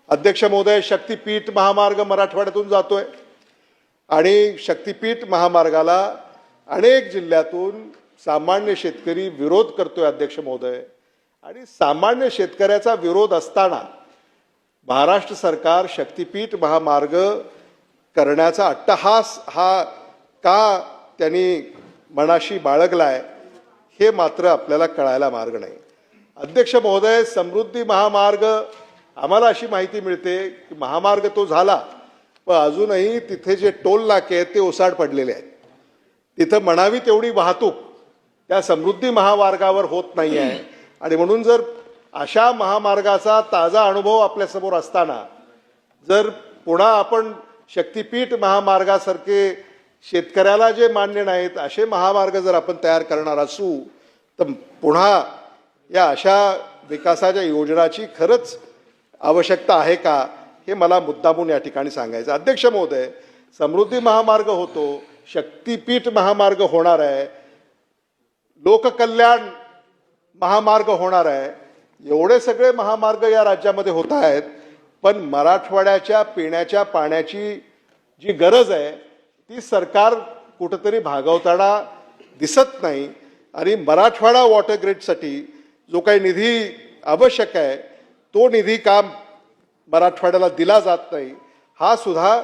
अध्यक्ष महोदय, शक्तीपीठ महामार्ग मराठवाड्यातून जातोय आणि शक्तीपीठ महामार्गाला अनेक जिल्ह्यातून सामान्य शेतकरी विरोध करतोय अध्यक्ष महोदय। आणि सामान्य शेतकऱ्याचा विरोध असताना महाराष्ट्र सरकार शक्तीपीठ महामार्ग करण्याचा अट्टहास हा का त्यांनी मनाशी बाळगलाय हे मात्र आपल्याला कळायला मार्ग नाही। अध्यक्ष महोदय, समृद्धी महामार्ग आम्हाला अशी माहिती मिळते की महामार्ग तो झाला, पण अजूनही तिथे जे टोल नाके आहेत ते ओसाड पडलेले आहेत। तिथं म्हणावी तेवढी वाहतूक त्या समृद्धी महामार्गावर होत नाही आहे। आणि म्हणून जर अशा महामार्गाचा ताजा अनुभव आपल्यासमोर असताना जर पुन्हा आपण शक्तीपीठ महामार्गासारखे शेतकऱ्याला जे मान्य नाहीत असे महामार्ग जर आपण तयार करणार असू तर पुन्हा या अशा विकासाच्या योजनाची खरंच आवश्यकता आहे का हे मला मुद्दामून या ठिकाणी सांगायचं। अध्यक्ष महोदय, समृद्धी महामार्ग होतो, शक्तीपीठ महामार्ग होणार आहे, लोककल्याण महामार्ग होणार आहे, एवढे सगळे महामार्ग या राज्यामध्ये होत आहेत, पण मराठवाड्याच्या पिण्याच्या पाण्याची जी गरज आहे ती सरकार कुठेतरी भागवताना दिसत नाही। आणि मराठवाडा वॉटर ग्रीडसाठी जो काही निधी आवश्यक आहे तो निधी का मराठवाड्याला दिला जात नाही हा सुद्धा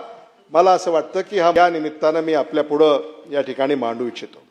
मला असं वाटतं की या निमित्तानं मी आपल्या पुढं या ठिकाणी मांडू इच्छितो।